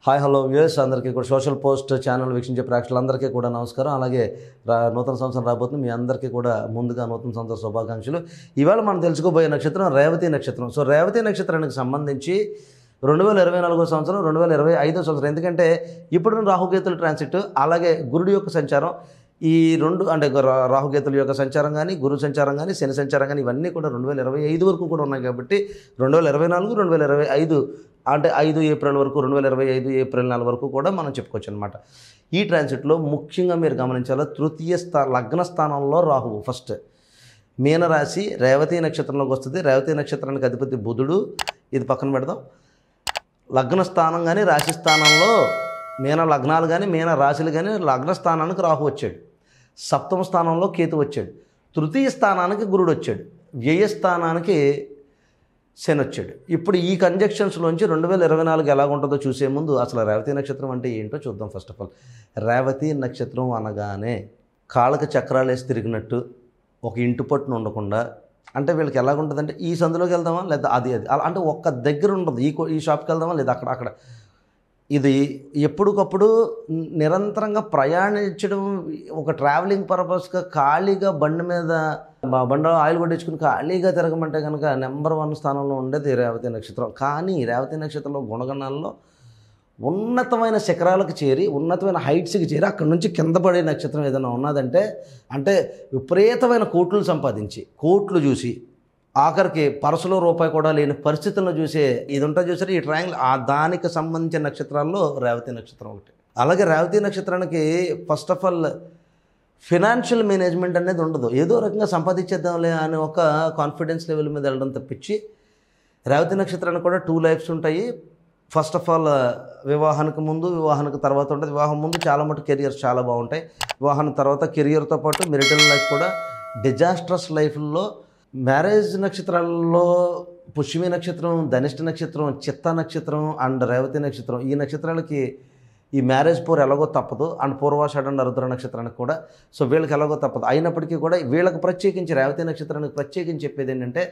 Hi hello viewers అందరికీ కూడా social post channel వీక్షించే ప్రేక్షకులందరికీ కూడా నమస్కారం. అలాగే నూతన సంవత్సరం రాబోతుంది. మీ అందరికీ కూడా ముందుగా నూతన సంవత్సర శుభాకాంక్షలు. ఇవాళ మనం తెలుసుకోబోయే నక్షత్రం రేవతి నక్షత్రం. సో రేవతి నక్షత్రానికి సంబంధించి 2024 సంవత్సరం 2025 సంవత్సరం, ఎందుకంటే ఇప్పుడున్న రాహుకేతుల ట్రాన్సిట్ అలాగే గురుడి యొక్క సంచారం, ఈ రెండు అంటే రాహుకేతుల యొక్క సంచారం కానీ, గురు సంచారం కానీ, శని సంచారం కానీ ఇవన్నీ కూడా 2025 వరకు కూడా ఉన్నాయి. కాబట్టి 2024 2025 అంటే 5 ఏప్రిల్ వరకు, 2025 ఏప్రిల్ 4 వరకు కూడా మనం చెప్పుకోవచ్చు అనమాట. ఈ ట్రాన్సిట్లో ముఖ్యంగా మీరు గమనించాలి, తృతీయ లగ్న స్థానంలో రాహువు ఫస్ట్ మీనరాశి రేవతి నక్షత్రంలోకి వస్తుంది. రేవతి నక్షత్రానికి అధిపతి బుధుడు, ఇది పక్కన పెడదాం. లగ్న స్థానం కానీ రాశి స్థానంలో మీన లగ్నాలు కానీ మీన రాశులు కానీ లగ్న స్థానానికి రాహు వచ్చాడు. సప్తమ స్థానంలో కేతు వచ్చాడు. తృతీయ స్థానానికి గురుడు వచ్చాడు. వ్యయస్థానానికి శని వచ్చాడు. ఇప్పుడు ఈ కంజక్షన్స్లోంచి 2024 ఎలాగుంటుందో చూసే ముందు అసలు రేవతి నక్షత్రం అంటే ఏంటో చూద్దాం. ఫస్ట్ ఆఫ్ ఆల్, రేవతి నక్షత్రం అనగానే కాళ్ళకి చక్రాలు వేసి తిరిగినట్టు, ఒక ఇంటి పట్టును ఉండకుండా, అంటే వీళ్ళకి ఎలాగుంటుందంటే ఈ సందులోకి వెళ్దామా లేదా అది అలా అంటే ఒక్క దగ్గర ఉండదు. ఈ షాప్కి వెళ్దామా లేదా అక్కడ ఇది ఎప్పటికప్పుడు నిరంతరంగా ప్రయాణించడం, ఒక ట్రావెలింగ్ పర్పస్గా ఖాళీగా బండిలో ఆయిల్ కొట్టించుకుని ఖాళీగా తిరగమంటే కనుక నెంబర్ 1 స్థానంలో ఉండేది రేవతి నక్షత్రం. కానీ రేవతి నక్షత్రంలో గుణగణాల్లో ఉన్నతమైన శిఖరాలకు చేరి, ఉన్నతమైన హైట్స్కి చేరి అక్కడి నుంచి కింద పడే నక్షత్రం ఏదైనా ఉన్నదంటే, అంటే విపరీతమైన కోట్లు సంపాదించి, కోట్లు చూసి ఆఖరికి పరసులో రూపాయి కూడా లేని పరిస్థితులను చూసే ఇది ఉంటుంది చూసారు ఈ ట్రయాంగిల్, దానికి సంబంధించిన నక్షత్రాల్లో రేవతి నక్షత్రం ఒకటి. అలాగే రేవతి నక్షత్రానికి first of all financial management అనేది ఉండదు. ఏదో రకంగా సంపాదించేద్దాంలే అని ఒక కాన్ఫిడెన్స్ లెవెల్ మీద వెళ్ళడం తప్పించి, రేవతి నక్షత్రానికి కూడా 2 లైఫ్స్ ఉంటాయి. ఫస్ట్ ఆఫ్ ఆల్ వివాహానికి ముందు, వివాహానికి తర్వాత ఉంటుంది. వివాహం ముందు చాలా మటు కెరియర్స్ చాలా బాగుంటాయి. వివాహానికి తర్వాత కెరియర్తో పాటు మెరిటల్ లైఫ్ కూడా డిజాస్ట్రస్ లైఫ్లో. మ్యారేజ్ నక్షత్రాల్లో పుష్యమి నక్షత్రం, ధనిష్ట నక్షత్రం, చిత్త నక్షత్రం అండ్ రేవతి నక్షత్రం, ఈ నక్షత్రాలకి ఈ మ్యారేజ్ పోర్ ఎలాగో తప్పదు. అండ్ పూర్వాషాఢ అండ్ రుద్ర నక్షత్రానికి కూడా. సో వీళ్ళకి ఎలాగో తప్పదు. అయినప్పటికీ కూడా వీళ్ళకి ప్రత్యేకించి రేవతి నక్షత్రానికి ప్రత్యేకించి చెప్పేది ఏంటంటే,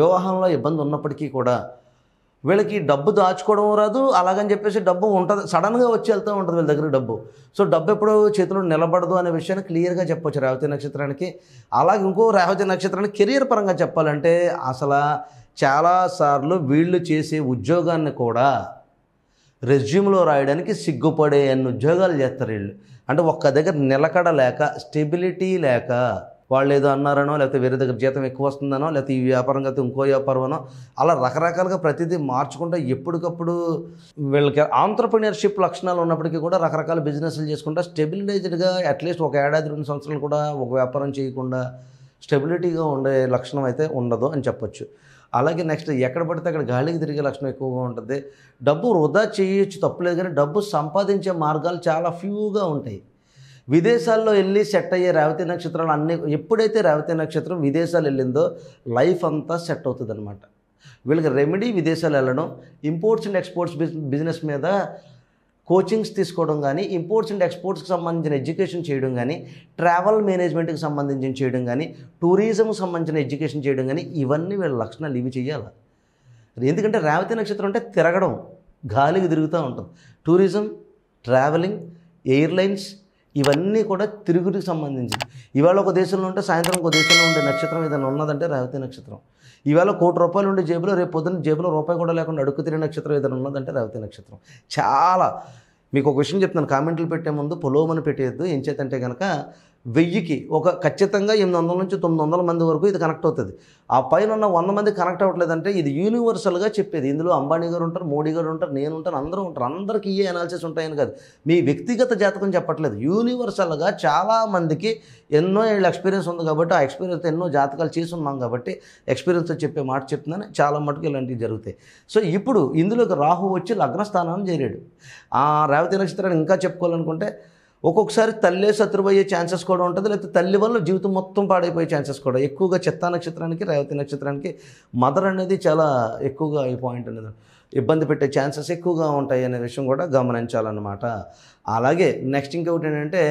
వివాహంలో ఇబ్బంది ఉన్నప్పటికీ కూడా వీళ్ళకి డబ్బు దాచుకోవడం రాదు. అలాగని చెప్పేసి డబ్బు ఉంటుంది, సడన్గా వచ్చి వెళ్తూ ఉంటుంది వీళ్ళ దగ్గర డబ్బు. సో డబ్బు ఎప్పుడు చేతిలో నిలబడదు అనే విషయాన్ని క్లియర్గా చెప్పొచ్చు రేవతి నక్షత్రానికి. అలాగే ఇంకో రేవతి నక్షత్రానికి కెరియర్ పరంగా చెప్పాలంటే, అసలు చాలాసార్లు వీళ్ళు చేసే ఉద్యోగాన్ని కూడా రెజ్యూమ్లో రాయడానికి సిగ్గుపడే అన్ని ఉద్యోగాలు చేస్తారు వీళ్ళు. అంటే ఒక్క దగ్గర నిలకడ లేక, స్టెబిలిటీ లేక, వాళ్ళు ఏదో అన్నారనో, లేకపోతే వేరే దగ్గర జీతం ఎక్కువ వస్తుందనో, లేకపోతే ఈ వ్యాపారం కాకపోతే ఇంకో వ్యాపారమనో, అలా రకరకాలుగా ప్రతిదీ మార్చుకుంటూ ఎప్పటికప్పుడు వీళ్ళకి ఆంట్రప్రినర్షిప్ లక్షణాలు ఉన్నప్పటికీ కూడా రకరకాల బిజినెస్లు చేసుకుంటా స్టెబిలైజ్డ్గా అట్లీస్ట్ ఒక ఏడాది 2 సంవత్సరాలు కూడా ఒక వ్యాపారం చేయకుండా స్టెబిలిటీగా ఉండే లక్షణం అయితే ఉండదు అని చెప్పొచ్చు. అలాగే నెక్స్ట్ ఎక్కడ పడితే అక్కడ గాలికి తిరిగే లక్షణం ఎక్కువగా ఉంటుంది. డబ్బు వృధా చేయొచ్చు, తప్పులేదు, కానీ డబ్బు సంపాదించే మార్గాలు చాలా ఫ్యూగా ఉంటాయి. విదేశాల్లో వెళ్ళి సెట్ అయ్యే రేవతి నక్షత్రాలు అన్నీ, ఎప్పుడైతే రేవతి నక్షత్రం విదేశాలు వెళ్ళిందో లైఫ్ అంతా సెట్ అవుతుంది అనమాట. వీళ్ళకి రెమెడీ విదేశాలు వెళ్ళడం, ఇంపోర్ట్స్ అండ్ ఎక్స్పోర్ట్స్ బిజినెస్ మీద కోచింగ్స్ తీసుకోవడం కానీ, ఇంపోర్ట్స్ అండ్ ఎక్స్పోర్ట్స్కి సంబంధించిన ఎడ్యుకేషన్ చేయడం కానీ, ట్రావెల్ మేనేజ్మెంట్కి సంబంధించిన చేయడం కానీ, టూరిజంకి సంబంధించిన ఎడ్యుకేషన్ చేయడం కానీ, ఇవన్నీ వీళ్ళ లక్షణాలు ఇవి చేయాలి. ఎందుకంటే రేవతి నక్షత్రం అంటే తిరగడం, గాలికి తిరుగుతూ ఉంటుంది. టూరిజం, ట్రావెలింగ్, ఎయిర్లైన్స్ ఇవన్నీ కూడా తిరుగుడికి సంబంధించింది. ఇవాళ ఒక దేశంలో ఉంటే సాయంత్రం ఒక దేశంలో ఉండే నక్షత్రం ఏదైనా ఉన్నదంటే రేవతి నక్షత్రం. ఇవాళ ₹1,00,00,000 ఉండే జేబులో రేపు పొద్దున్న జేబులో రూపాయి కూడా లేకుండా అడుగు తిరిగే నక్షత్రం ఏదైనా ఉన్నదంటే రేవతి నక్షత్రం. చాలా మీకు ఒక విషయం చెప్తున్నాను, కామెంట్లు పెట్టే ముందు పొలోమని పెట్టేయద్దు. ఏం చేతంటే కనుక 1000కి ఒక ఖచ్చితంగా 800 నుంచి 900 మంది వరకు ఇది కనెక్ట్ అవుతుంది. ఆ పైన ఉన్న 100 మంది కనెక్ట్ అవ్వట్లేదంటే ఇది యూనివర్సల్గా చెప్పేది. ఇందులో అంబానీ గారు ఉంటారు, మోడీ గారు ఉంటారు, నేను ఉంటాను, అందరూ ఉంటారు. అందరికీ ఏ అనాలిసిస్ ఉంటాయని కాదు, మీ వ్యక్తిగత జాతకం చెప్పట్లేదు. యూనివర్సల్గా చాలామందికి ఎన్నో ఏళ్ళ ఎక్స్పీరియన్స్ ఉంది కాబట్టి, ఆ ఎక్స్పీరియన్స్ ఎన్నో జాతకాలు చేసి ఉన్నాం కాబట్టి ఎక్స్పీరియన్స్తో చెప్పే మాట చెప్తున్నాను. చాలా మటుకు ఇలాంటివి జరుగుతాయి. సో ఇప్పుడు ఇందులోకి రాహు వచ్చి లగ్నస్థానాన్ని చేరాడు. ఆ రేవతి నక్షత్రాన్ని ఇంకా చెప్పుకోవాలనుకుంటే, ఒక్కొక్కసారి తల్లే శత్రువు అయ్యే ఛాన్సెస్ కూడా ఉంటుంది, లేకపోతే తల్లి వల్ల జీవితం మొత్తం పాడైపోయే ఛాన్సెస్ కూడా ఎక్కువగా. చిత్తా నక్షత్రానికి రేవతి నక్షత్రానికి మదర్ అనేది చాలా ఎక్కువగా ఈ పాయింట్ అనేది ఇబ్బంది పెట్టే ఛాన్సెస్ ఎక్కువగా ఉంటాయి అనే విషయం కూడా గమనించాలన్నమాట. అలాగే నెక్స్ట్ ఇంకొకటి ఏంటంటే,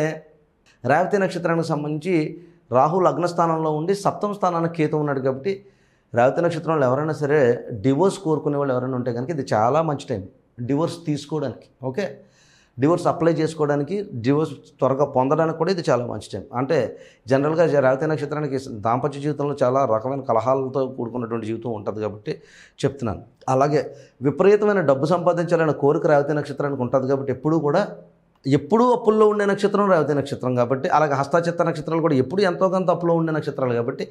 రేవతి నక్షత్రానికి సంబంధించి రాహు లగ్నస్థానంలో ఉండి సప్తమ స్థానానికి కేతు ఉన్నాడు కాబట్టి, రేవతి నక్షత్రంలో ఎవరైనా సరే డివోర్స్ కోరుకునే వాళ్ళు ఎవరైనా ఉంటే కనుక ఇది చాలా మంచి టైం. డివోర్స్ తీసుకోవడానికి, ఓకే, డివోర్స్ అప్లై చేసుకోవడానికి, డివోర్స్ త్వరగా పొందడానికి కూడా ఇది చాలా మంచి టైం. అంటే జనరల్గా రేవతి నక్షత్రానికి దాంపత్య జీవితంలో చాలా రకమైన కలహాలతో కూడుకున్నటువంటి జీవితం ఉంటుంది కాబట్టి చెప్తున్నాను. అలాగే విపరీతమైన డబ్బు సంపాదించాలనే కోరిక రేవతి నక్షత్రానికి ఉంటుంది కాబట్టి ఎప్పుడూ అప్పుల్లో ఉండే నక్షత్రం రేవతి నక్షత్రం కాబట్టి, అలాగే హస్తచిత్త నక్షత్రాలు కూడా ఎప్పుడు ఎంతో కొంత అప్పులో ఉండే నక్షత్రాలు కాబట్టి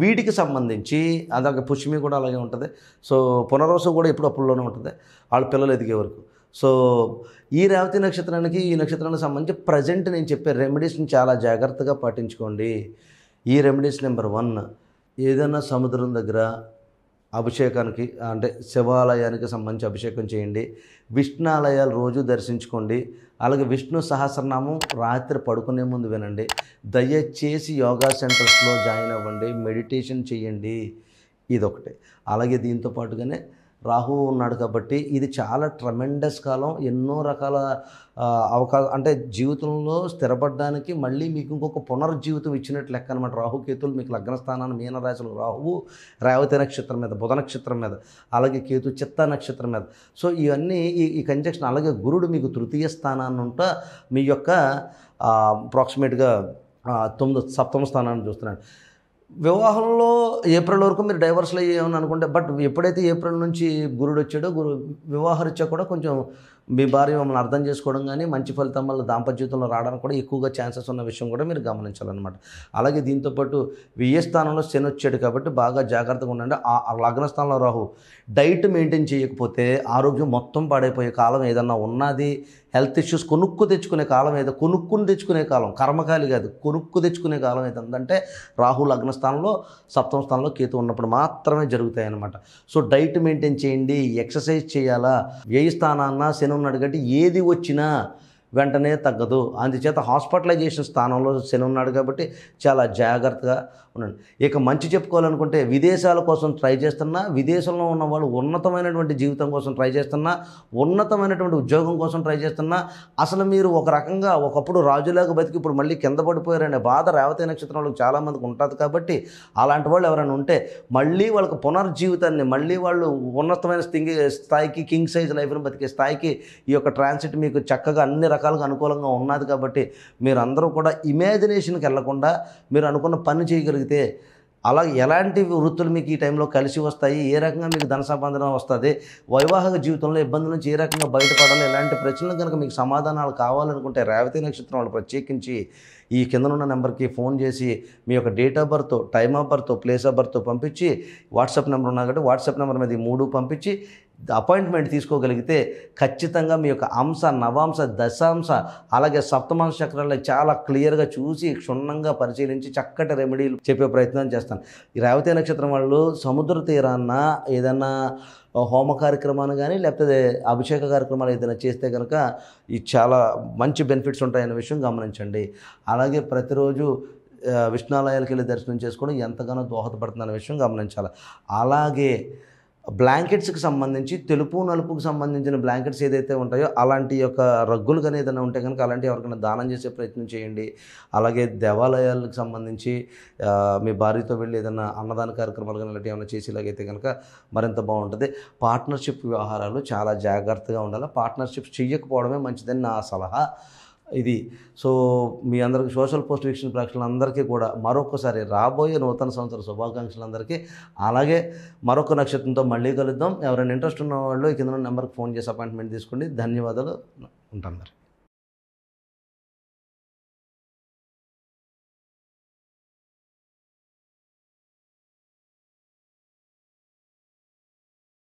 వీటికి సంబంధించి అలాగే పుష్మి కూడా అలాగే ఉంటుంది. సో పునర్వసు కూడా ఎప్పుడు అప్పుల్లోనే ఉంటుంది వాళ్ళ పిల్లలు ఎదిగే వరకు. సో ఈ రేవతి నక్షత్రానికి, ఈ నక్షత్రానికి సంబంధించి ప్రజెంట్ నేను చెప్పే రెమెడీస్ని చాలా జాగ్రత్తగా పాటించుకోండి. ఈ రెమెడీస్ నెంబర్ 1, ఏదైనా సముద్రం దగ్గర అభిషేకానికి అంటే శివాలయానికి సంబంధించి అభిషేకం చేయండి. విష్ణాలయాలు రోజు దర్శించుకోండి. అలాగే విష్ణు సహస్రనామం రాత్రి పడుకునే ముందు వినండి. దయచేసి యోగా సెంటర్స్లో జాయిన్ అవ్వండి, మెడిటేషన్ చేయండి. ఇదొకటి. అలాగే దీంతో పాటుగానే రాహు ఉన్నాడు కాబట్టి ఇది చాలా ట్రమెండస్ కాలం. ఎన్నో రకాల అవకాశం అంటే జీవితంలో స్థిరపడడానికి మళ్ళీ మీకు ఇంకొక పునర్జీవితం ఇచ్చినట్టు లెక్క అనమాట. రాహుకేతులు మీకు లగ్నస్థానాన్ని మీనరాశులు, రాహువు రేవతి నక్షత్రం మీద, బుధ నక్షత్రం మీద, అలాగే కేతు చిత్తా నక్షత్రం మీద. సో ఇవన్నీ ఈ కంజక్షన్. అలాగే గురుడు మీకు తృతీయ స్థానాన్ని ఉంటా మీ యొక్క అప్రాక్సిమేట్గా 7వ స్థానాన్ని చూస్తున్నాడు. వివాహంలో ఏప్రిల్ వరకు మీరు డైవర్స్లు అయ్యేమని అనుకుంటే, బట్ ఎప్పుడైతే ఏప్రిల్ నుంచి గురుడు వచ్చాడో వివాహరీత్యా కూడా కొంచెం మీ భార్య మిమ్మల్ని అర్థం చేసుకోవడం కానీ మంచి ఫలితం వల్ల దాంపత్య జీవితంలో రావడానికి కూడా ఎక్కువగా ఛాన్సెస్ ఉన్న విషయం కూడా మీరు గమనించాలన్నమాట. అలాగే దీంతోపాటు వ్యయ స్థానంలో శని వచ్చాడు కాబట్టి బాగా జాగ్రత్తగా ఉండండి. ఆ లగ్న స్థానంలో రాహు. డైట్ మెయింటైన్ చేయకపోతే ఆరోగ్యం మొత్తం పాడైపోయే కాలం ఏదన్నా ఉన్నది. హెల్త్ ఇష్యూస్ కొనుక్కు తెచ్చుకునే కాలం ఏదో, కొనుక్కుని తెచ్చుకునే కాలం, కర్మకాలి కాదు, కొనుక్కు తెచ్చుకునే కాలం ఏదంటే రాహు లగ్న స్థానంలో 7వ స్థానంలో కేతు ఉన్నప్పుడు మాత్రమే జరుగుతాయి అన్నమాట. సో డైట్ మెయింటైన్ చేయండి, ఎక్సర్సైజ్ చేయాలా. వ్యయ స్థానాన్న శని ఉన్నాడు కాబట్టి ఏది వచ్చినా వెంటనే తగ్గదు. అందుచేత హాస్పిటలైజేషన్ స్థానంలో శని ఉన్నాడు కాబట్టి చాలా జాగ్రత్తగా ఉండండి. ఇక మంచి చెప్పుకోవాలనుకుంటే విదేశాల కోసం ట్రై చేస్తున్నా, విదేశంలో ఉన్న వాళ్ళు ఉన్నతమైనటువంటి జీవితం కోసం ట్రై చేస్తున్నా, ఉన్నతమైనటువంటి ఉద్యోగం కోసం ట్రై చేస్తున్నా, అసలు మీరు ఒక రకంగా ఒకప్పుడు రాజులాగా బతికి ఇప్పుడు మళ్ళీ కింద పడిపోయారనే బాధ రేవతి నక్షత్రంలో చాలామందికి ఉంటుంది. కాబట్టి అలాంటి వాళ్ళు ఎవరైనా ఉంటే మళ్ళీ వాళ్ళకి పునర్జీవితాన్ని, మళ్ళీ వాళ్ళు ఉన్నతమైన స్థాయికి, కింగ్ సైజ్ లైఫ్ని బతికే స్థాయికి ఈ యొక్క ట్రాన్సిట్ మీకు చక్కగా అన్ని రకాలుగా అనుకూలంగా ఉన్నది. కాబట్టి మీరందరూ కూడా ఇమాజినేషన్కి వెళ్లకుండా మీరు అనుకున్న పని చేయగలిగితే, అలాగే ఎలాంటి వృత్తులు మీకు ఈ టైంలో కలిసి వస్తాయి, ఏ రకంగా మీకు ధన సంపాదన వస్తుంది, వైవాహిక జీవితంలో ఇబ్బందుల నుంచి ఏ రకంగా బయటపడాలి, ఎలాంటి ప్రశ్నలు కనుక మీకు సమాధానాలు కావాలనుకుంటే రేవతి నక్షత్రం వాళ్ళు ప్రత్యేకించి ఈ కిందనున్న నెంబర్కి ఫోన్ చేసి మీ యొక్క date of birth, time of birth, place of birth పంపించి, వాట్సాప్ నెంబర్ ఉన్నా కాబట్టి వాట్సాప్ నెంబర్ మీద 3 పంపించి అపాయింట్మెంట్ తీసుకోగలిగితే ఖచ్చితంగా మీ యొక్క అంశ, నవాంశ, దశాంశ, అలాగే సప్తమాంశ చక్రాలు చాలా క్లియర్గా చూసి క్షుణ్ణంగా పరిశీలించి చక్కటి రెమెడీలు చెప్పే ప్రయత్నం చేస్తాను. ఈ రేవతి నక్షత్రం వాళ్ళు సముద్ర తీరాన్న ఏదన్నా హోమ కార్యక్రమాలు కానీ లేకపోతే అభిషేక కార్యక్రమాలు ఏదైనా చేస్తే కనుక ఈ చాలా మంచి బెనిఫిట్స్ ఉంటాయనే విషయం గమనించండి. అలాగే ప్రతిరోజు విష్ణాలయాలకు వెళ్ళి దర్శనం చేసుకోవడం ఎంతగానో దోహదపడుతుందనే విషయం గమనించాలి. అలాగే బ్లాంకెట్స్కి సంబంధించి తెలుపు నలుపుకి సంబంధించిన బ్లాంకెట్స్ ఏదైతే ఉంటాయో అలాంటి యొక్క రగ్గులు కానీ ఏదైనా ఉంటే కనుక అలాంటి ఎవరికైనా దానం చేసే ప్రయత్నం చేయండి. అలాగే దేవాలయాలకు సంబంధించి మీ భార్యతో వెళ్ళి ఏదైనా అన్నదాన కార్యక్రమాలు కానీ ఇలాంటివి ఏమైనా చేసేలాగైతే కనుక మరింత బాగుంటుంది. పార్ట్నర్షిప్ వ్యవహారాలు చాలా జాగ్రత్తగా ఉండాలి. పార్ట్నర్షిప్స్ చేయకపోవడమే మంచిదని నా సలహా ఇది. సో మీ అందరికీ సోషల్ పోస్ట్ వీక్షణ ప్రేక్షకులందరికీ కూడా మరొకసారి రాబోయే నూతన సంవత్సర శుభాకాంక్షలందరికీ. అలాగే మరొక నక్షత్రంతో మళ్ళీ కలుద్దాం. ఎవరైనా ఇంట్రెస్ట్ ఉన్న వాళ్ళు కింద నెంబర్కి ఫోన్ చేసి అపాయింట్మెంట్ తీసుకోండి. ధన్యవాదాలు. ఉంటాను మరి.